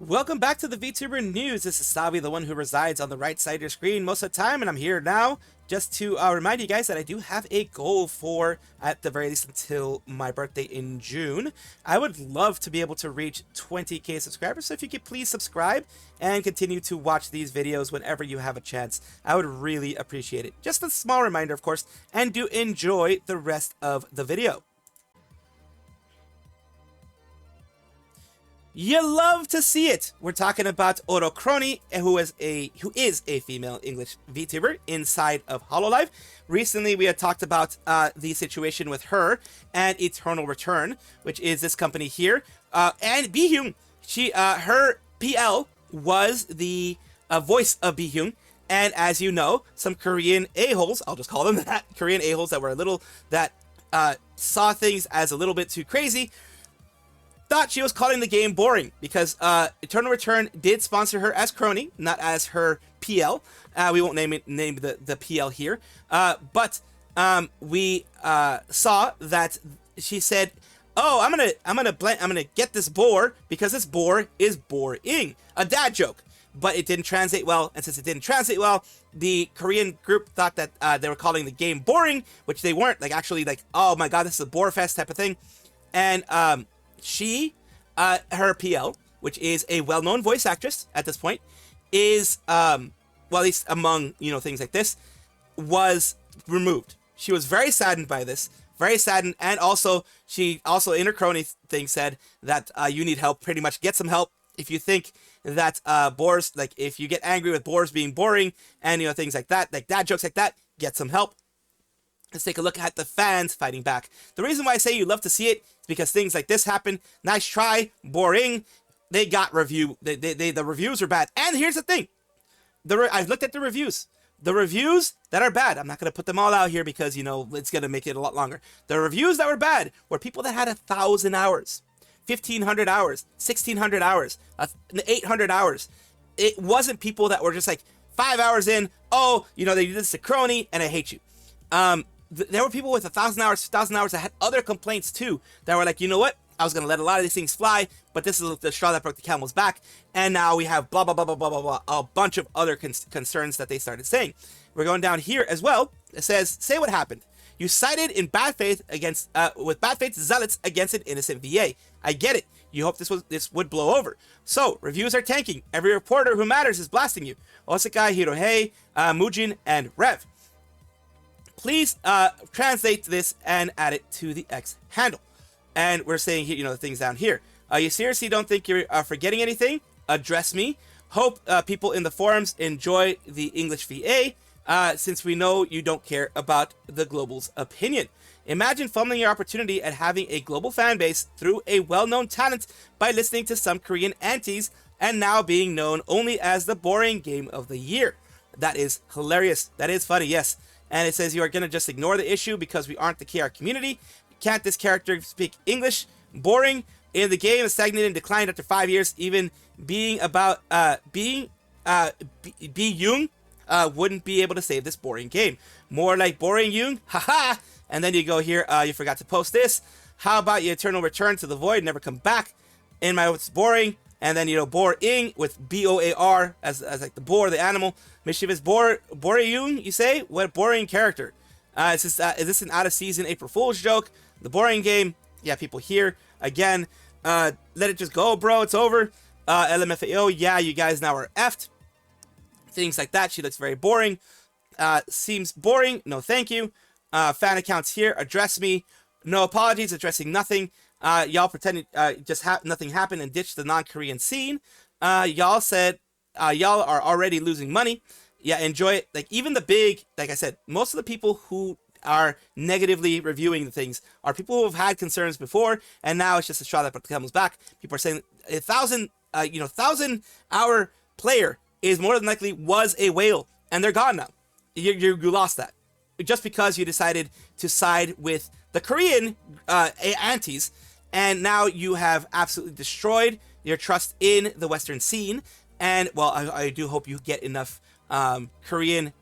Welcome back to the VTuber News. This is Salvi, the one who resides on the right side of your screen most of the time, and I'm here now just to remind you guys that I do have a goal for, at the very least until my birthday in June. I would love to be able to reach 20k subscribers, so if you could please subscribe and continue to watch these videos whenever you have a chance, I would really appreciate it. Just a small reminder, of course, and do enjoy the rest of the video. You love to see it. We're talking about Kronii, who is a female English VTuber inside of Hololive. Recently, we had talked about the situation with her and Eternal Return, which is this company here. And Bihyung, her PL was the voice of Bihyung. And as you know, some Korean a-holes, I'll just call them that, Korean a-holes that were a little, that saw things as a little bit too crazy, thought she was calling the game boring because Eternal Return did sponsor her as Kronii, not as her PL. We won't name the PL here, but we saw that she said, "Oh, I'm gonna get this boar because this boar is boring." A dad joke, but it didn't translate well, and since it didn't translate well, the Korean group thought that they were calling the game boring, which they weren't. Like actually, like, oh my god, this is a bore fest type of thing, and she, her PL, which is a well-known voice actress at this point, is, well, at least among, things like this, was removed. She was very saddened by this, very saddened, and also, she also in her Kronii thing said that you need help, pretty much get some help. If you think that boars, like if you get angry with boars being boring, and, things like that, like dad jokes like that, get some help. Let's take a look at the fans fighting back. The reason why I say you love to see it is because things like this happen. Nice try, boring. They got review. The reviews are bad. And here's the thing. I've looked at the reviews. The reviews that are bad, I'm not going to put them all out here because, it's going to make it a lot longer. The reviews that were bad were people that had 1,000 hours, 1,500 hours, 1,600 hours, 800 hours. It wasn't people that were just like 5 hours in, oh, they did this to Kronii and I hate you. There were people with 1,000 hours, 2,000 hours that had other complaints too, that were like, you know what? I was going to let a lot of these things fly, but this is the straw that broke the camel's back. And now we have blah, blah, blah, blah, blah, blah, blah, a bunch of other concerns that they started saying. We're going down here as well. It says, say what happened. You sided in bad faith against, with bad faith zealots against an innocent VA. I get it. You hope this would blow over. So, reviews are tanking. Every reporter who matters is blasting you. Osaka, Hirohei, Mujin, and Rev. Please translate this and add it to the X handle. And we're saying here, the things down here. You seriously don't think you're forgetting anything? Address me. Hope people in the forums enjoy the English VA, since we know you don't care about the global's opinion. Imagine fumbling your opportunity at having a global fan base through a well-known talent by listening to some Korean antis and now being known only as the boring game of the year. That is hilarious. That is funny, yes. And it says you are going to just ignore the issue because we aren't the KR community. Can't this character speak English? Boring. In the game, stagnated and declined after 5 years. Even being about Bi-young wouldn't be able to save this boring game. More like boring Young. Haha. And then you go here. You forgot to post this. How about your Eternal Return to the Void? Never come back. In my it's boring. And then, boring with B-O-A-R as like the boar, the animal. Mischievous Boryung, you say? What a boring character. Is this an out-of-season April Fool's joke? The boring game. Yeah, people here. Again, let it just go, bro. It's over. LMFAO, yeah, you guys now are effed. Things like that. She looks very boring. Seems boring. No, thank you. Fan accounts here. Address me. No apologies. Addressing nothing. Y'all pretended just nothing happened and ditched the non-Korean scene. Y'all said y'all are already losing money. Yeah, enjoy it. Like even the big, like I said, most of the people who are negatively reviewing the things are people who have had concerns before, and now it's just a straw that comes back. People are saying 1,000-hour player is more than likely was a whale, and they're gone now. You lost that just because you decided to side with the Korean antis. And now you have absolutely destroyed your trust in the Western scene. And, well, I do hope you get enough Korean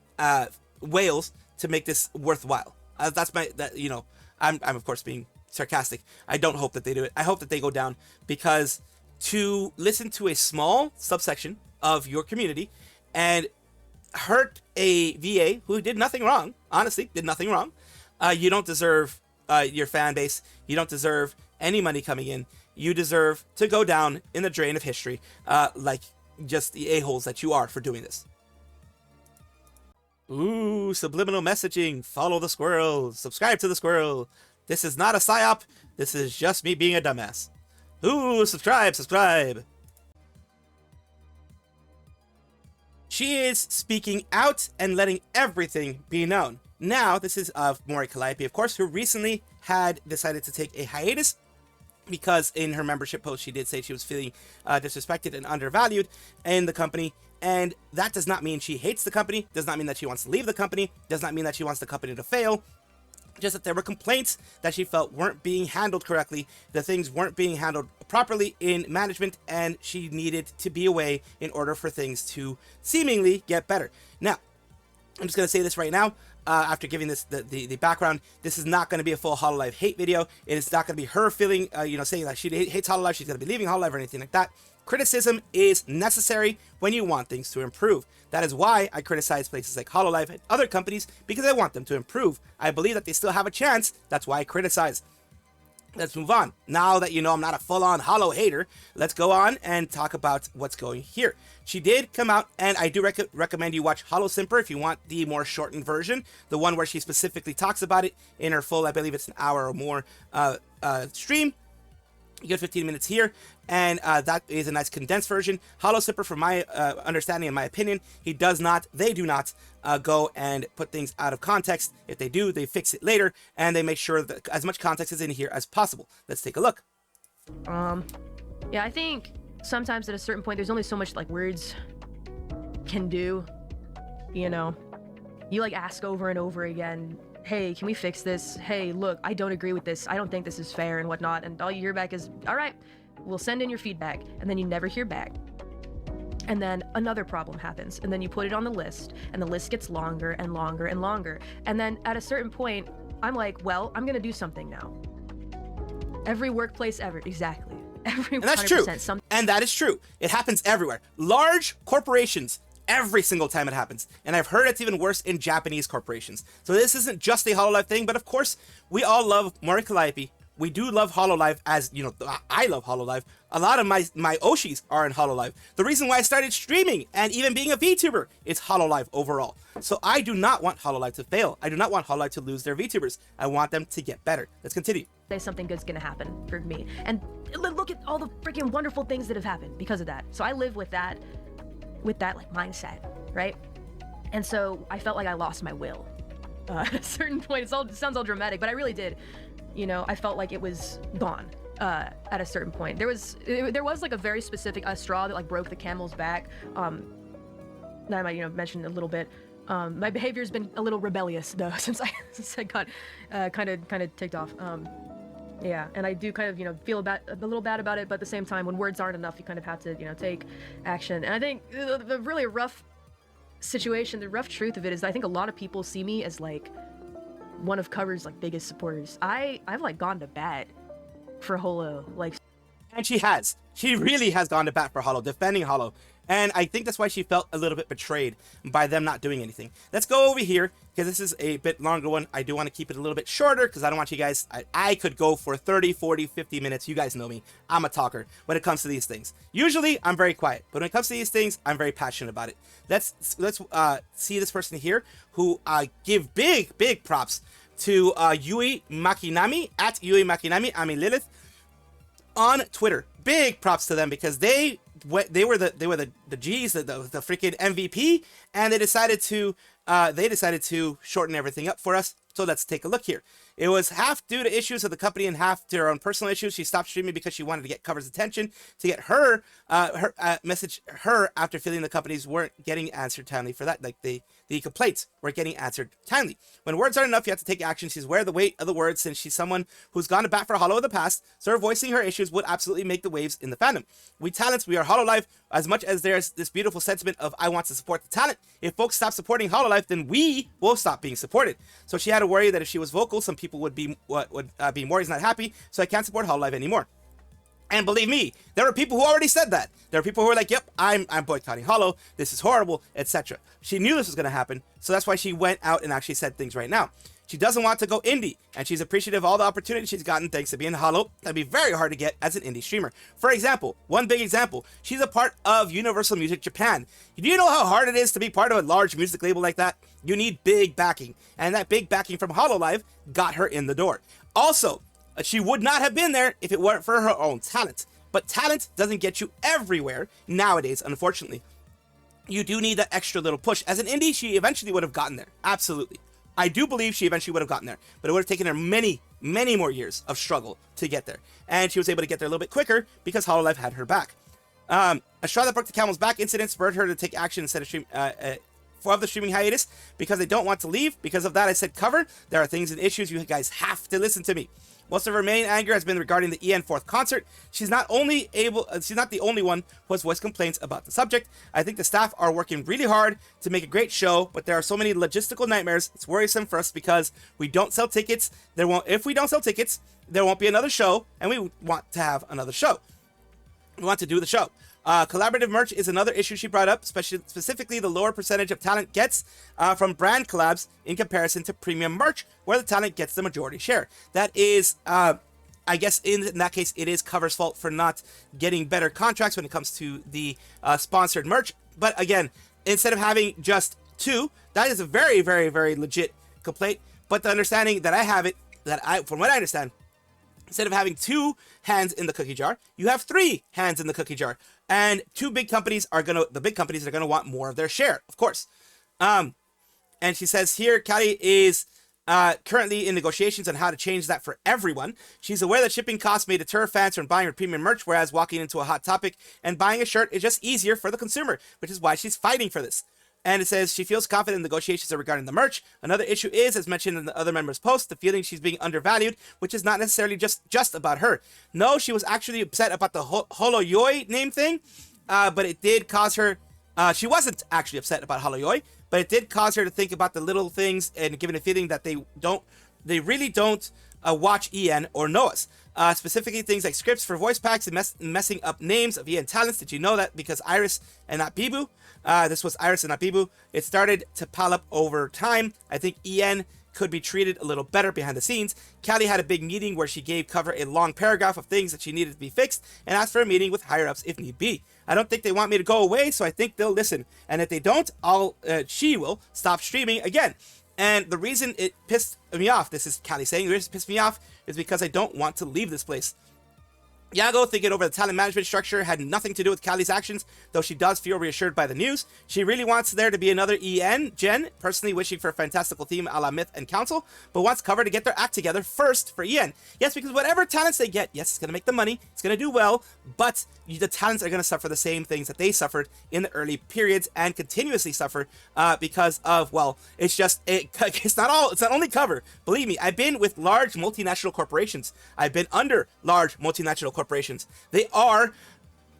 whales to make this worthwhile. That's my, I'm of course being sarcastic. I don't hope that they do it. I hope that they go down because to listen to a small subsection of your community and hurt a VA who did nothing wrong, honestly, did nothing wrong. You don't deserve your fan base. You don't deserve any money coming in. You deserve to go down in the drain of history, like just the a-holes that you are for doing this. Ooh, subliminal messaging. Follow the squirrel. Subscribe to the squirrel. This is not a psyop. This is just me being a dumbass. Ooh, subscribe, subscribe. She is speaking out and letting everything be known. Now, this is of Mori Calliope, of course, who recently had decided to take a hiatus because in her membership post, she did say she was feeling disrespected and undervalued in the company. And that does not mean she hates the company, does not mean that she wants to leave the company, does not mean that she wants the company to fail. Just that there were complaints that she felt weren't being handled correctly, the things weren't being handled properly in management, and she needed to be away in order for things to seemingly get better. Now, I'm just going to say this right now, after giving this the background, this is not going to be a full Hololive hate video. It is not going to be her feeling, saying that she hates Hololive, she's going to be leaving Hololive or anything like that. Criticism is necessary when you want things to improve. That is why I criticize places like Hololive and other companies, because I want them to improve. I believe that they still have a chance. That's why I criticize. Let's move on. Now that you know I'm not a full-on Holo hater, let's go on and talk about what's going here. She did come out, and I do recommend you watch Holo Simper if you want the more shortened version, the one where she specifically talks about it in her full, I believe it's an hour or more stream. You get 15 minutes here, and that is a nice condensed version. Holo Simper, from my understanding and my opinion, they do not go and put things out of context. If they do, they fix it later, and they make sure that as much context is in here as possible. Let's take a look. Yeah, I think sometimes at a certain point, there's only so much like words can do. You know, you like ask over and over again, hey, can we fix this? Hey, look, I don't agree with this. I don't think this is fair and whatnot. And all you hear back is, all right, we'll send in your feedback. And then you never hear back. And then another problem happens. And then you put it on the list, and the list gets longer and longer and longer. And then at a certain point, I'm like, well, I'm going to do something now. Every workplace ever. Exactly. Every And that's true. And that is true. It happens everywhere. Large corporations, every single time it happens. And I've heard it's even worse in Japanese corporations. So this isn't just a Hololive thing, but of course, we all love Mori Calliope. We do love Hololive, as, you know, I love Hololive. A lot of my Oshis are in Hololive. The reason why I started streaming and even being a VTuber is Hololive overall. So I do not want Hololive to fail. I do not want Hololive to lose their VTubers. I want them to get better. Let's continue. Say something good's gonna happen for me. And look at all the freaking wonderful things that have happened because of that. So I live with that like mindset, right? And so I felt like I lost my will at a certain point. It sounds all dramatic, but I really did. You know, I felt like it was gone at a certain point. There was like a very specific straw that like broke the camel's back. That I might mention a little bit. My behavior's been a little rebellious though since I got kind of ticked off. Yeah, and I do kind of, feel a little bad about it, but at the same time, when words aren't enough, you kind of have to, take action. And I think the really rough situation, the rough truth of it is I think a lot of people see me as, like, one of Cover's, like, biggest supporters. I've, like, gone to bat for Holo, like... And she has. She really has gone to bat for Holo, defending Holo. And I think that's why she felt a little bit betrayed by them not doing anything. Let's go over here, because this is a bit longer one. I do want to keep it a little bit shorter, because I don't want you guys... I could go for 30, 40, 50 minutes. You guys know me. I'm a talker when it comes to these things. Usually, I'm very quiet. But when it comes to these things, I'm very passionate about it. Let's see this person here, who give big props to Yui Makinami, at Yui Makinami, I mean Lilith, on Twitter. Big props to them, because they were the G's, the freaking MVP, and they decided to shorten everything up for us. So let's take a look here. It was half due to issues of the company and half to her own personal issues. She stopped streaming because she wanted to get Cover's attention, to get her message her after feeling the companies weren't getting answered timely for that. Like the complaints weren't getting answered timely. When words aren't enough, you have to take action. She's aware of the weight of the words, since she's someone who's gone to bat for Holo in the past. So her voicing her issues would absolutely make the waves in the fandom. We talents, we are Hololive. As much as there's this beautiful sentiment of I want to support the talent, if folks stop supporting Hololive, then we will stop being supported. So she had to worry that if she was vocal, some people would be Mori's not happy, so I can't support Hololive anymore. And believe me, there are people who already said that. There are people who are like, yep, I'm boycotting Holo. This is horrible, etc. She knew this was going to happen, so that's why she went out and actually said things right now. She doesn't want to go indie, and she's appreciative of all the opportunities she's gotten thanks to being Holo. That'd be very hard to get as an indie streamer. For example, one big example, she's a part of Universal Music Japan. Do you know how hard it is to be part of a large music label like that? You need big backing, and that big backing from Hololive got her in the door. Also, she would not have been there if it weren't for her own talent. But talent doesn't get you everywhere nowadays, unfortunately. You do need that extra little push. As an indie, she eventually would have gotten there. Absolutely. I do believe she eventually would have gotten there. But it would have taken her many, many more years of struggle to get there. And she was able to get there a little bit quicker because Hololive had her back. A straw that broke the camel's back incident spurred her to take action instead of the streaming hiatus because they don't want to leave. Because of that, I said cover. There are things and issues. You guys have to listen to me. Most of her main anger has been regarding the EN 4th concert. She's not the only one who has voiced complaints about the subject. I think the staff are working really hard to make a great show, but there are so many logistical nightmares. It's worrisome for us because we don't sell tickets. If we don't sell tickets, there won't be another show, and we want to have another show. We want to do the show. Collaborative merch is another issue she brought up, specifically the lower percentage of talent gets from brand collabs in comparison to premium merch, where the talent gets the majority share. That is, I guess in that case, it is Cover's fault for not getting better contracts when it comes to the sponsored merch. But again, instead of having just 2, that is a very, very, very legit complaint. But the understanding that I have it, from what I understand, instead of having 2 hands in the cookie jar, you have 3 hands in the cookie jar. And the big companies are gonna want more of their share, of course. And she says here, Callie is currently in negotiations on how to change that for everyone. She's aware that shipping costs may deter fans from buying her premium merch, whereas walking into a hot topic and buying a shirt is just easier for the consumer, which is why she's fighting for this. And it says she feels confident in negotiations regarding the merch. Another issue is, as mentioned in the other members' post, the feeling she's being undervalued, which is not necessarily just about her. No, she was actually upset about the Hololive name thing, but it did cause her. She wasn't actually upset about Hololive, but it did cause her to think about the little things and given a feeling that they really don't watch EN or know us. Specifically things like scripts for voice packs and messing up names of EN talents. Did you know that? Because Iris and not Bibu. This was Iris and not Bibu. It started to pile up over time. I think EN could be treated a little better behind the scenes. Callie had a big meeting where she gave Cover a long paragraph of things that she needed to be fixed and asked for a meeting with higher ups if need be. I don't think they want me to go away, so I think they'll listen. And if they don't, she will stop streaming again. And the reason it pissed me off, this is Callie saying, the reason it pissed me off is because I don't want to leave this place. Yago, thinking over the talent management structure, had nothing to do with Callie's actions, though she does feel reassured by the news. She really wants there to be another EN Gen, personally wishing for a fantastical theme a la Myth and Council, but wants Cover to get their act together first for EN. Yes, because whatever talents they get, yes, it's going to make the money, it's going to do well, but the talents are going to suffer the same things that they suffered in the early periods and continuously suffer because of, well, it's not only Cover. Believe me, I've been with large multinational corporations. I've been under large multinational corporations. They are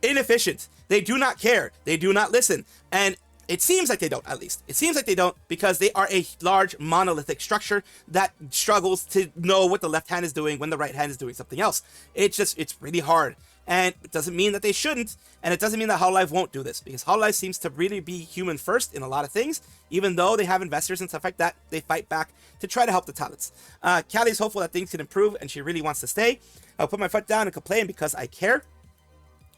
inefficient. They do not care. They do not listen. And it seems like they don't, at least. It seems like they don't because they are a large monolithic structure that struggles to know what the left hand is doing when the right hand is doing something else. It's really hard. And it doesn't mean that they shouldn't, and it doesn't mean that Hololive won't do this, because Hololive seems to really be human first in a lot of things. Even though they have investors and stuff like that, they fight back to try to help the talents. Callie's hopeful that things can improve, and she really wants to stay. I'll put my foot down and complain because I care.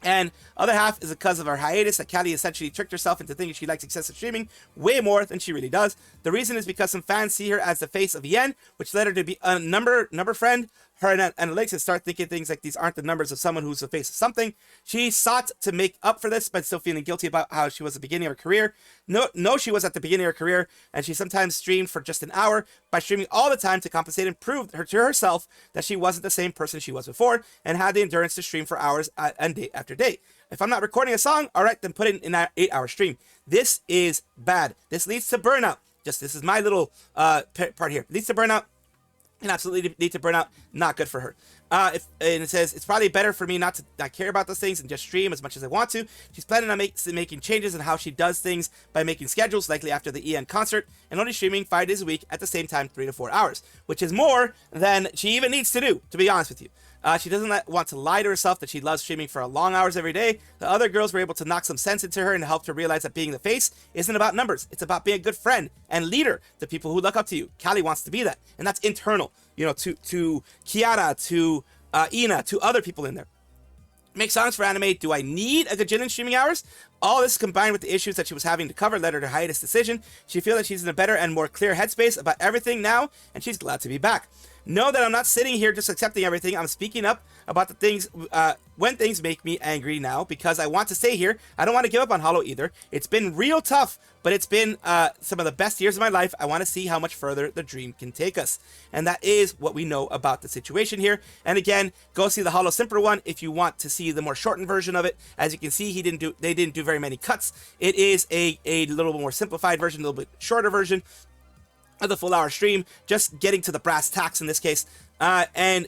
And other half is because of her hiatus that Callie essentially tricked herself into thinking she likes excessive streaming way more than she really does. The reason is because some fans see her as the face of Yen, which led her to be a number friend. Her analytics and start thinking things like these aren't the numbers of someone who's the face of something. She sought to make up for this, but still feeling guilty about how she was at the beginning of her career. No, she was at the beginning of her career, and she sometimes streamed for just an hour by streaming all the time to compensate and prove to herself that she wasn't the same person she was before and had the endurance to stream for hours and day after day. If I'm not recording a song, all right, then put it in an 8-hour stream. This is bad. This leads to burnout. This is my little part here. It leads to burnout. And absolutely need to burn out. Not good for her. And it says it's probably better for me not to not care about those things and just stream as much as I want to. She's planning on making changes in how she does things by making schedules, likely after the EN concert, and only streaming 5 days a week at the same time, 3 to 4 hours, which is more than she even needs to do, to be honest with you. She doesn't want to lie to herself that she loves streaming for long hours every day. The other girls were able to knock some sense into her and helped her realize that being the face isn't about numbers. It's about being a good friend and leader to people who look up to you. Callie wants to be that, and that's internal, you know, to Kiara, to Ina, to other people in there. Make songs for anime. Do I need a gajillion streaming hours? All this combined with the issues that she was having to cover led her to hiatus decision. She feels that she's in a better and more clear headspace about everything now, and she's glad to be back. Know that I'm not sitting here just accepting everything. I'm speaking up about the things when things make me angry now, because I want to stay here. I don't want to give up on Holo either. It's been real tough, but it's been some of the best years of my life. I want to see how much further the dream can take us. And that is what we know about the situation here. And again, go see the Holo Simper one if you want to see the more shortened version of it. As you can see, they didn't do very many cuts. It is a little more simplified version, a little bit shorter version of the full hour stream, just getting to the brass tacks in this case. And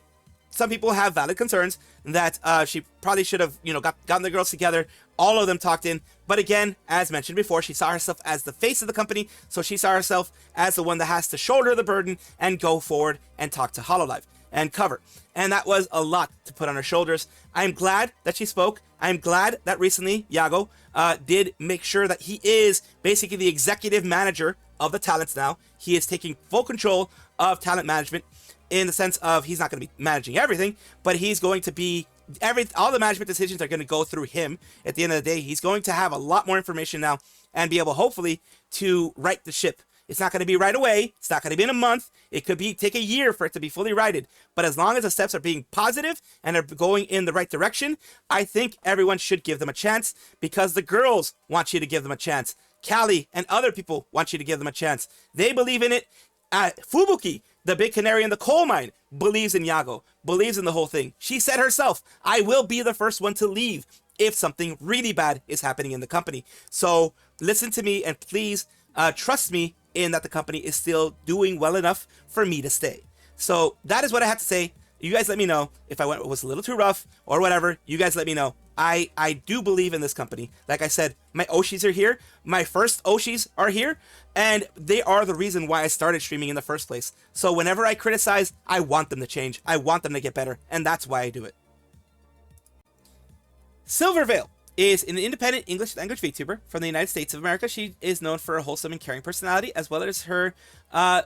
some people have valid concerns that she probably should have, you know, gotten the girls together, all of them talked in. But again, as mentioned before, she saw herself as the face of the company, so she saw herself as the one that has to shoulder the burden and go forward and talk to Hololive and cover. And that was a lot to put on her shoulders. I'm glad that she spoke. I'm glad that recently Yago did make sure that he is basically the executive manager of the talents now. He is taking full control of talent management in the sense of he's not going to be managing everything, but he's going to be all the management decisions are going to go through him. At the end of the day, he's going to have a lot more information now and be able, hopefully, to right the ship. It's not going to be right away. It's not going to be in a month. It could take a year for it to be fully righted. But as long as the steps are being positive and are going in the right direction, I think everyone should give them a chance, because the girls want you to give them a chance. Callie and other people want you to give them a chance. They believe in it. Fubuki, the big canary in the coal mine, believes in Yago, believes in the whole thing. She said herself, I will be the first one to leave if something really bad is happening in the company. So listen to me and please trust me in that the company is still doing well enough for me to stay. So that is what I have to say. You guys let me know if it was a little too rough or whatever. You guys let me know. I do believe in this company. Like I said, my Oshis are here. My first Oshis are here. And they are the reason why I started streaming in the first place. So whenever I criticize, I want them to change. I want them to get better. And that's why I do it. Silvervale is an independent English language VTuber from the United States of America. She is known for a wholesome and caring personality, as well as her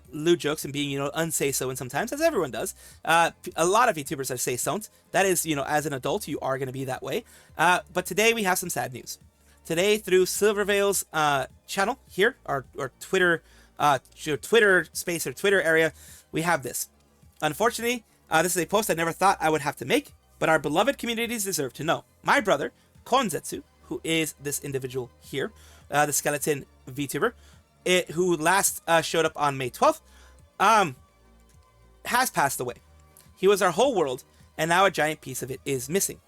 lewd jokes and being, you know, unsay-so, and sometimes, as everyone does. A lot of VTubers are say-so. That is, you know, as an adult, you are going to be that way. But today we have some sad news. Today, through Silvervale's channel here, our Twitter space or Twitter area, we have this. Unfortunately, this is a post I never thought I would have to make, but our beloved communities deserve to know. My brother, Konzetsu, who is this individual here, the skeleton VTuber, who last showed up on May 12th, has passed away. He was our whole world, and now a giant piece of it is missing.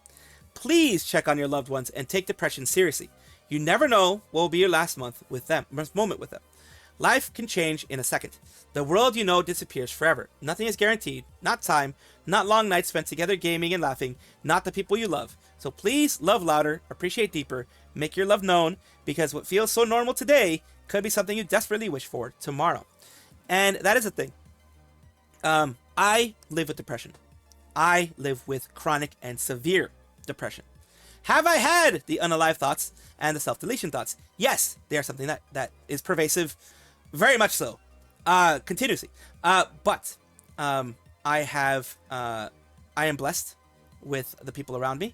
Please check on your loved ones and take depression seriously. You never know what will be your last moment with them. Life can change in a second. The world you know disappears forever. Nothing is guaranteed. Not time, not long nights spent together gaming and laughing, not the people you love. So please love louder, appreciate deeper, make your love known, because what feels so normal today could be something you desperately wish for tomorrow. And that is the thing. I live with depression. I live with chronic and severe depression. Have I had the unalive thoughts and the self-deletion thoughts? Yes, they are something that is pervasive, very much so, continuously. But I am blessed with the people around me.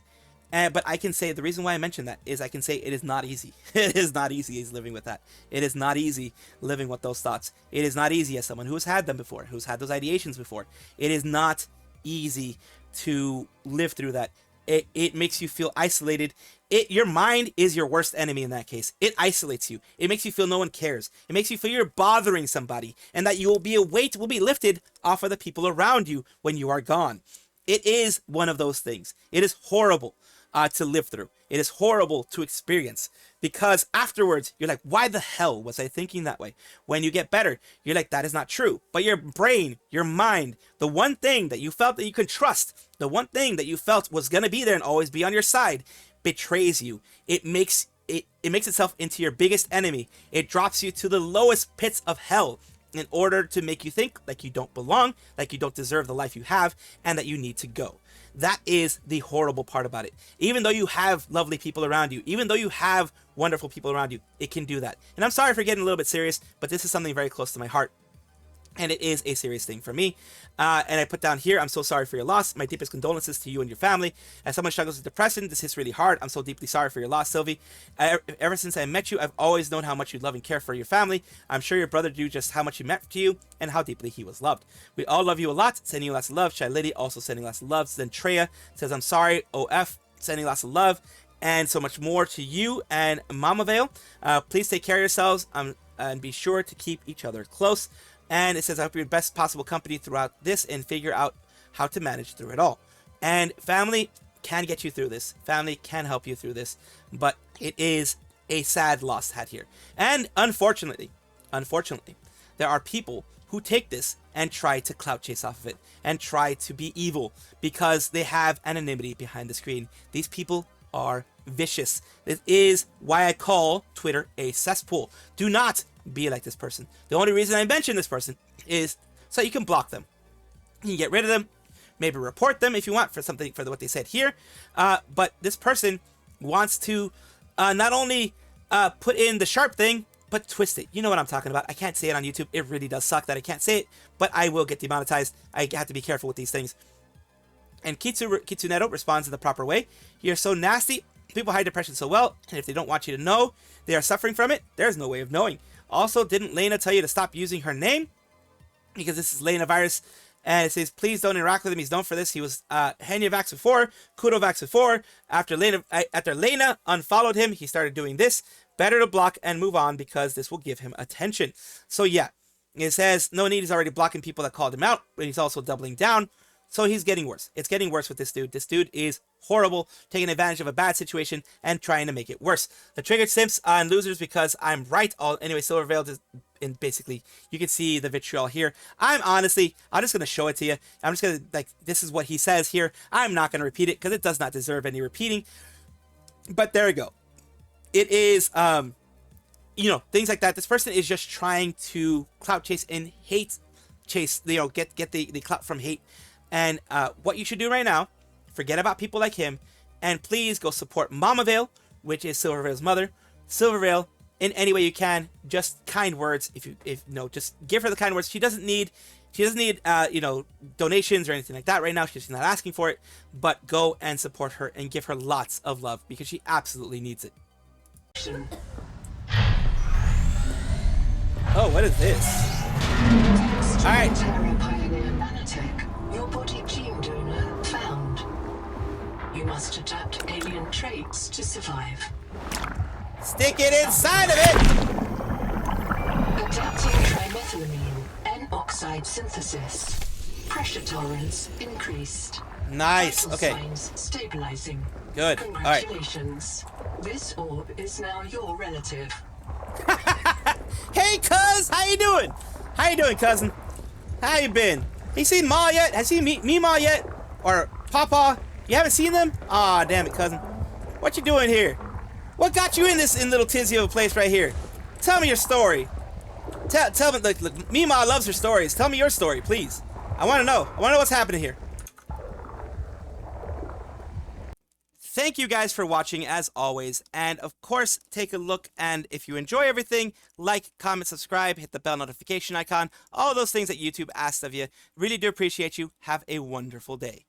But I can say the reason why I mention that is I can say it is not easy. It is not easy as living with that. It is not easy living with those thoughts. It is not easy as someone who has had them before, who's had those ideations before. It is not easy to live through that. It makes you feel isolated. Your mind is your worst enemy in that case. It isolates you. It makes you feel no one cares. It makes you feel you're bothering somebody, and that a weight will be lifted off of the people around you when you are gone. It is one of those things. It is horrible to live through. It is horrible to experience, because afterwards you're like, why the hell was I thinking that way? When you get better, you're like, that is not true. But your brain, your mind, the one thing that you felt that you could trust, the one thing that you felt was going to be there and always be on your side, betrays you. It makes itself into your biggest enemy. It drops you to the lowest pits of hell. in order to make you think like you don't belong, like you don't deserve the life you have, and that you need to go. That is the horrible part about it. Even though you have lovely people around you, even though you have wonderful people around you, it can do that. And I'm sorry for getting a little bit serious, but this is something very close to my heart. And it is a serious thing for me. And I put down here, I'm so sorry for your loss. My deepest condolences to you and your family. As someone struggles with depression, this hits really hard. I'm so deeply sorry for your loss, Sylvie. Ever since I met you, I've always known how much you love and care for your family. I'm sure your brother knew just how much he meant to you and how deeply he was loved. We all love you a lot. Sending you lots of love. Shy Lady also sending lots of love. Then Treya says, I'm sorry. OF sending lots of love. And so much more to you and Mama Vale. Please take care of yourselves and be sure to keep each other close. And it says, I hope you're the best possible company throughout this and figure out how to manage through it all. And family can get you through this. Family can help you through this. But it is a sad loss had here. And unfortunately, there are people who take this and try to clout chase off of it and try to be evil because they have anonymity behind the screen. These people are vicious. This is why I call Twitter a cesspool. Do not be like this person. The only reason I mention this person is so you can block them. You can get rid of them, maybe report them if you want for something for what they said here. But this person wants to not only put in the sharp thing, but twist it. You know what I'm talking about. I can't say it on YouTube. It really does suck that I can't say it, but I will get demonetized. I have to be careful with these things. And Kitsuneto responds in the proper way. You're so nasty. People hide depression so well, and if they don't want you to know they are suffering from it, there's no way of knowing. Also, didn't Lena tell you to stop using her name? Because this is Lena Virus, and it says, please don't interact with him. He's known for this. He was Hanyavax before, Kudovax before. After Lena unfollowed him, he started doing this. Better to block and move on because this will give him attention. So yeah, it says, no need. He's already blocking people that called him out, but he's also doubling down. So he's getting worse. It's getting worse with this dude. This dude is horrible, taking advantage of a bad situation and trying to make it worse. The triggered simps and losers because I'm right. Anyway, Silvervale is, and basically you can see the vitriol here. I'm just going to show it to you. I'm just going to, this is what he says here. I'm not going to repeat it because it does not deserve any repeating. But there we go. It is, things like that. This person is just trying to clout chase and hate chase, get the clout from hate. And what you should do right now, forget about people like him, and please go support Mama Vale, which is Silvervale's mother. Silvervale, in any way you can, just kind words. Just give her the kind words. She doesn't need, donations or anything like that right now. She's not asking for it, but go and support her and give her lots of love because she absolutely needs it. Oh, what is this? All right. Your body gene donor found. You must adapt alien traits to survive. Stick it inside of it! Adapting trimethylamine, N-oxide synthesis. Pressure tolerance increased. Nice. Vital Okay. Signs stabilizing. Good. Congratulations. All right. This orb is now your relative. Hey, cuz! How you doing? How you doing, cousin? How you been? He seen Ma yet? Has he me Ma yet? Or Papa? You haven't seen them? Aw, damn it, cousin. What you doing here? What got you in little tizzy of a place right here? Tell me your story. Tell me, look, Mima loves her stories. Tell me your story, please. I want to know. I want to know what's happening here. Thank you guys for watching as always, and of course take a look, and if you enjoy everything, like, comment, subscribe, hit the bell notification icon, all those things that YouTube asks of you. Really do appreciate you. Have a wonderful day.